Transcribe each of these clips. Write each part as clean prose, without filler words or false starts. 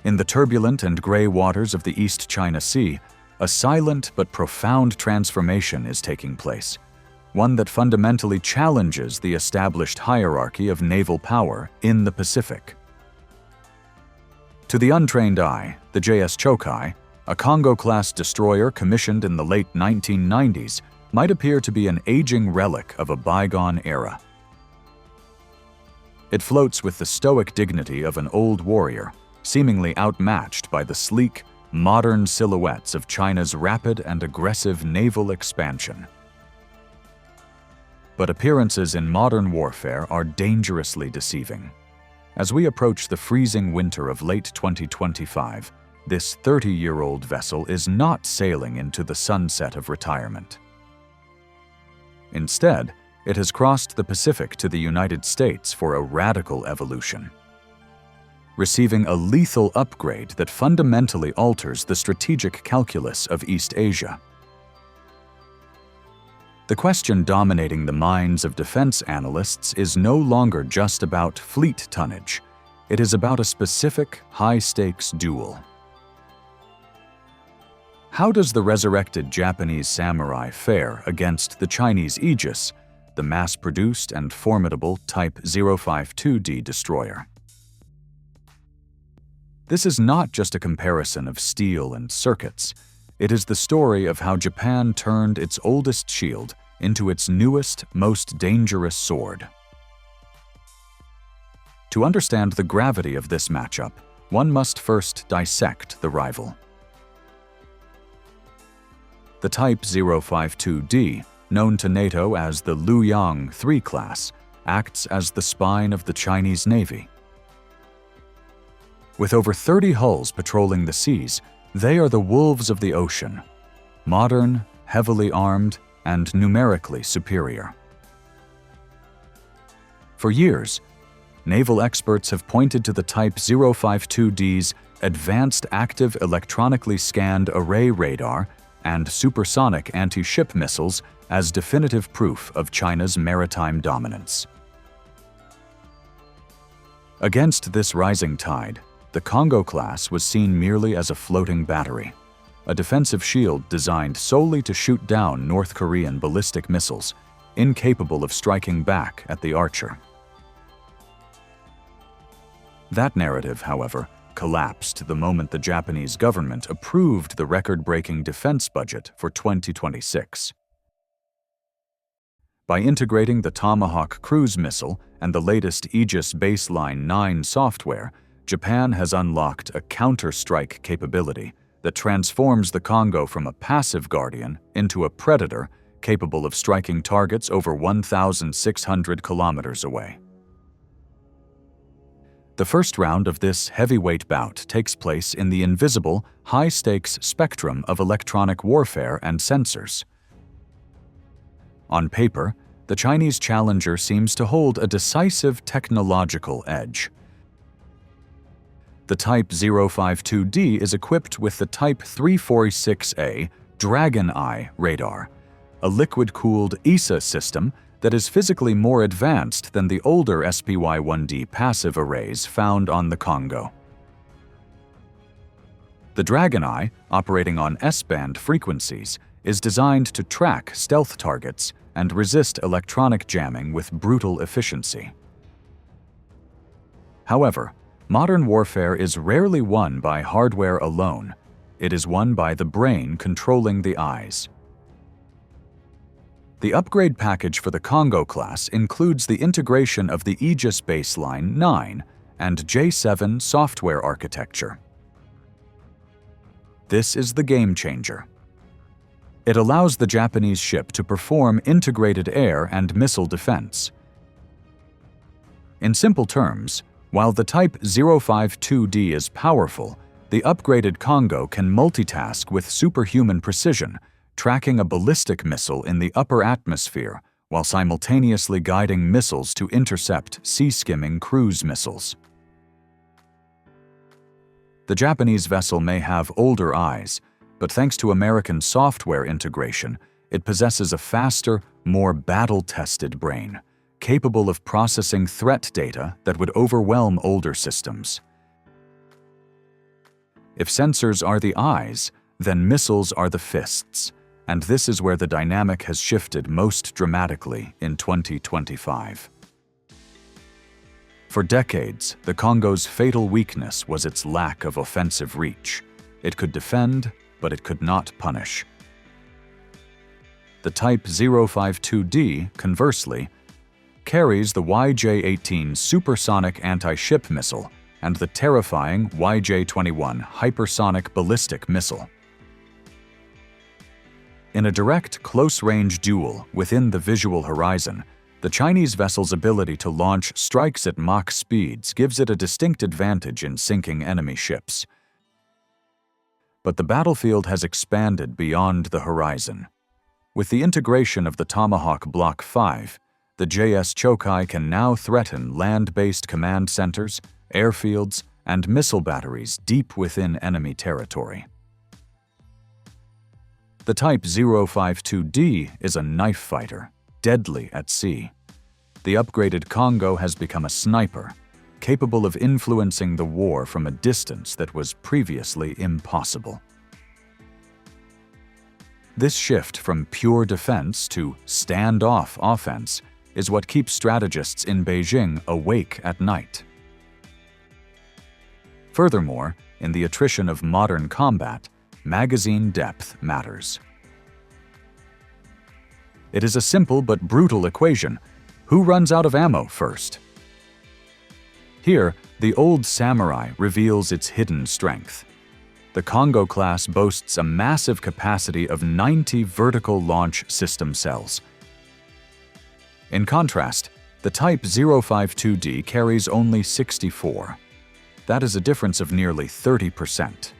In the turbulent and gray waters of the East China Sea, a silent but profound transformation is taking place, one that fundamentally challenges the established hierarchy of naval power in the Pacific. To the untrained eye, the JS Chōkai, a Kongō-class destroyer commissioned in the late 1990s, might appear to be an aging relic of a bygone era. It floats with the stoic dignity of an old warrior, seemingly outmatched by the sleek, modern silhouettes of China's rapid and aggressive naval expansion. But appearances in modern warfare are dangerously deceiving. As we approach the freezing winter of late 2025, this 30-year-old vessel is not sailing into the sunset of retirement. Instead, it has crossed the Pacific to the United States for a radical evolution, receiving a lethal upgrade that fundamentally alters the strategic calculus of East Asia. The question dominating the minds of defense analysts is no longer just about fleet tonnage. It is about a specific, high-stakes duel. How does the resurrected Japanese samurai fare against the Chinese Aegis, the mass-produced and formidable Type 052D destroyer? This is not just a comparison of steel and circuits. It is the story of how Japan turned its oldest shield into its newest, most dangerous sword. To understand the gravity of this matchup, one must first dissect the rival. The Type 052D, known to NATO as the Luyang III class, acts as the spine of the Chinese Navy. With over 30 hulls patrolling the seas, they are the wolves of the ocean, modern, heavily armed, and numerically superior. For years, naval experts have pointed to the Type 052D's advanced active electronically scanned array radar and supersonic anti-ship missiles as definitive proof of China's maritime dominance. Against this rising tide, the Kongo-class was seen merely as a floating battery, a defensive shield designed solely to shoot down North Korean ballistic missiles, incapable of striking back at the Archer. That narrative, however, collapsed the moment the Japanese government approved the record-breaking defense budget for 2026. By integrating the Tomahawk cruise missile and the latest Aegis Baseline 9 software, Japan has unlocked a Counterstrike capability that transforms the Kongo from a passive guardian into a predator capable of striking targets over 1,600 kilometers away. The first round of this heavyweight bout takes place in the invisible, high-stakes spectrum of electronic warfare and sensors. On paper, the Chinese challenger seems to hold a decisive technological edge. The Type 052D is equipped with the Type 346A Dragon Eye radar, a liquid-cooled AESA system that is physically more advanced than the older SPY-1D passive arrays found on the Kongo. The Dragon Eye, operating on S-band frequencies, is designed to track stealth targets and resist electronic jamming with brutal efficiency. However, modern warfare is rarely won by hardware alone. It is won by the brain controlling the eyes. The upgrade package for the Kongō-class includes the integration of the Aegis Baseline 9 and J7 software architecture. This is the game changer. It allows the Japanese ship to perform integrated air and missile defense. In simple terms, while the Type 052D is powerful, the upgraded Kongo can multitask with superhuman precision, tracking a ballistic missile in the upper atmosphere while simultaneously guiding missiles to intercept sea-skimming cruise missiles. The Japanese vessel may have older eyes, but thanks to American software integration, it possesses a faster, more battle-tested brain, capable of processing threat data that would overwhelm older systems. If sensors are the eyes, then missiles are the fists, and this is where the dynamic has shifted most dramatically in 2025. For decades, the Kongo's fatal weakness was its lack of offensive reach. It could defend, but it could not punish. The Type 052D, conversely, carries the YJ-18 supersonic anti-ship missile and the terrifying YJ-21 hypersonic ballistic missile. In a direct close-range duel within the visual horizon, the Chinese vessel's ability to launch strikes at Mach speeds gives it a distinct advantage in sinking enemy ships. But the battlefield has expanded beyond the horizon. With the integration of the Tomahawk Block V, the JS Chōkai can now threaten land-based command centers, airfields, and missile batteries deep within enemy territory. The Type 052D is a knife fighter, deadly at sea. The upgraded Kongo has become a sniper, capable of influencing the war from a distance that was previously impossible. This shift from pure defense to standoff offense is what keeps strategists in Beijing awake at night. Furthermore, in the attrition of modern combat, magazine depth matters. It is a simple but brutal equation. Who runs out of ammo first? Here, the old samurai reveals its hidden strength. The Kongō-class boasts a massive capacity of 90 vertical launch system cells. In contrast, the Type 052D carries only 64. That is a difference of nearly 30%.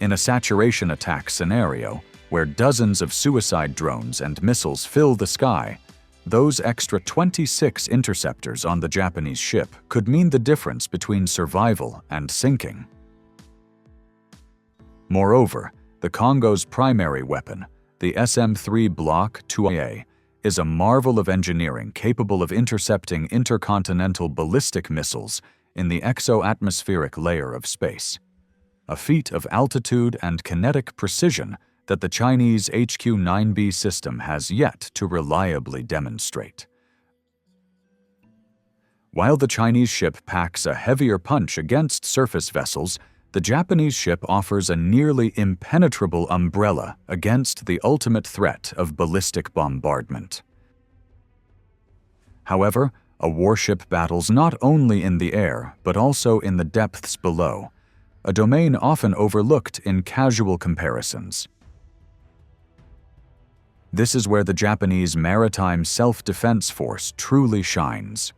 In a saturation attack scenario, where dozens of suicide drones and missiles fill the sky, those extra 26 interceptors on the Japanese ship could mean the difference between survival and sinking. Moreover, the Kongo's primary weapon, the SM-3 Block II, is a marvel of engineering capable of intercepting intercontinental ballistic missiles in the exo-atmospheric layer of space, a feat of altitude and kinetic precision that the Chinese HQ-9B system has yet to reliably demonstrate. While the Chinese ship packs a heavier punch against surface vessels, the Japanese ship offers a nearly impenetrable umbrella against the ultimate threat of ballistic bombardment. However, a warship battles not only in the air, but also in the depths below, a domain often overlooked in casual comparisons. This is where the Japanese Maritime Self-Defense Force truly shines.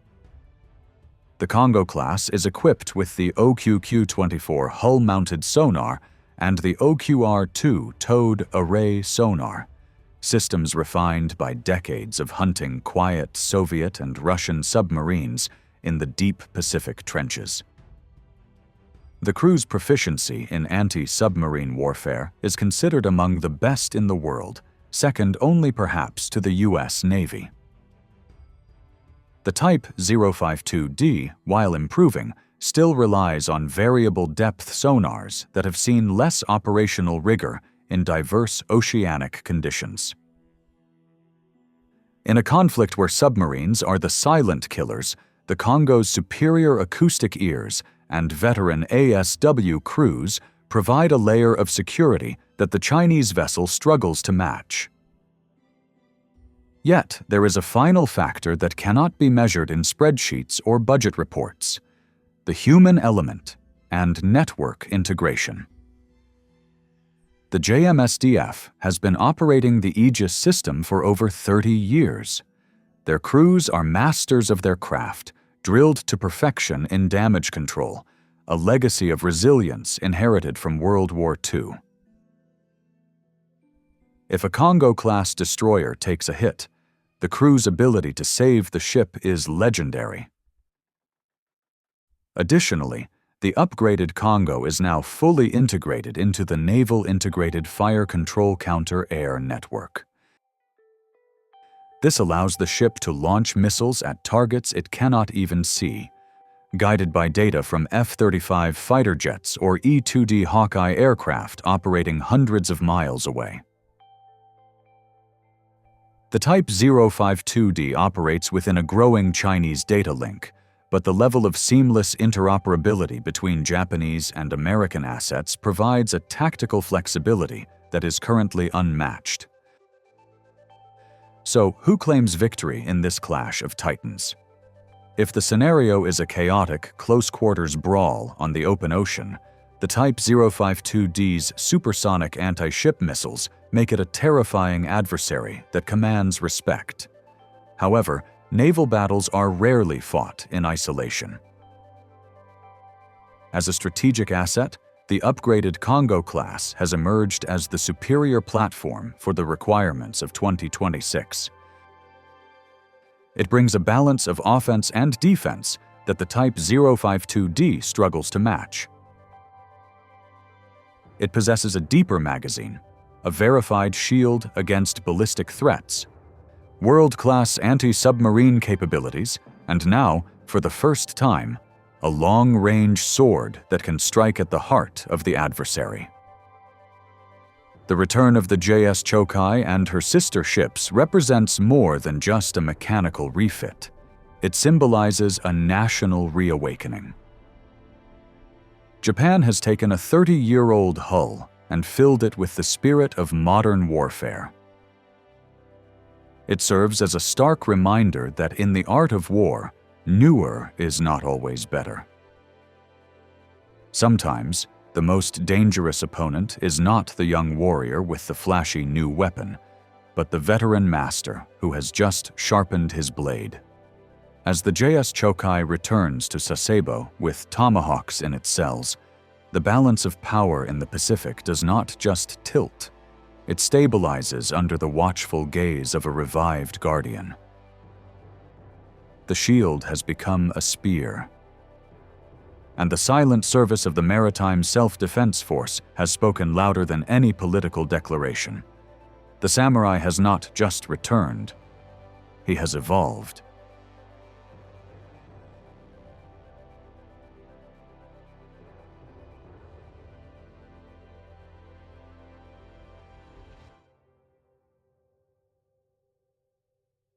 The Kongō-class is equipped with the OQQ-24 hull-mounted sonar and the OQR-2 towed array sonar, systems refined by decades of hunting quiet Soviet and Russian submarines in the deep Pacific trenches. The crew's proficiency in anti-submarine warfare is considered among the best in the world, second only perhaps to the US Navy. The Type 052D, while improving, still relies on variable depth sonars that have seen less operational rigor in diverse oceanic conditions. In a conflict where submarines are the silent killers, the Kongo's superior acoustic ears and veteran ASW crews provide a layer of security that the Chinese vessel struggles to match. Yet, there is a final factor that cannot be measured in spreadsheets or budget reports: the human element and network integration. The JMSDF has been operating the Aegis system for over 30 years. Their crews are masters of their craft, drilled to perfection in damage control, a legacy of resilience inherited from World War II. If a Kongō-class destroyer takes a hit, the crew's ability to save the ship is legendary. Additionally, the upgraded Kongo is now fully integrated into the Naval Integrated Fire Control Counter-Air Network. This allows the ship to launch missiles at targets it cannot even see, guided by data from F-35 fighter jets or E-2D Hawkeye aircraft operating hundreds of miles away. The Type 052D operates within a growing Chinese data link, but the level of seamless interoperability between Japanese and American assets provides a tactical flexibility that is currently unmatched. So, who claims victory in this clash of titans? If the scenario is a chaotic, close-quarters brawl on the open ocean, the Type 052D's supersonic anti-ship missiles make it a terrifying adversary that commands respect. However, naval battles are rarely fought in isolation. As a strategic asset, the upgraded Kongō-class has emerged as the superior platform for the requirements of 2026. It brings a balance of offense and defense that the Type 052D struggles to match. It possesses a deeper magazine, a verified shield against ballistic threats, world-class anti-submarine capabilities, and now, for the first time, a long-range sword that can strike at the heart of the adversary. The return of the JS Chōkai and her sister ships represents more than just a mechanical refit. It symbolizes a national reawakening. Japan has taken a 30-year-old hull and filled it with the spirit of modern warfare. It serves as a stark reminder that in the art of war, newer is not always better. Sometimes, the most dangerous opponent is not the young warrior with the flashy new weapon, but the veteran master who has just sharpened his blade. As the JS Chōkai returns to Sasebo with tomahawks in its cells, the balance of power in the Pacific does not just tilt. It stabilizes under the watchful gaze of a revived guardian. The shield has become a spear, and the silent service of the Maritime Self-Defense Force has spoken louder than any political declaration. The samurai has not just returned, he has evolved.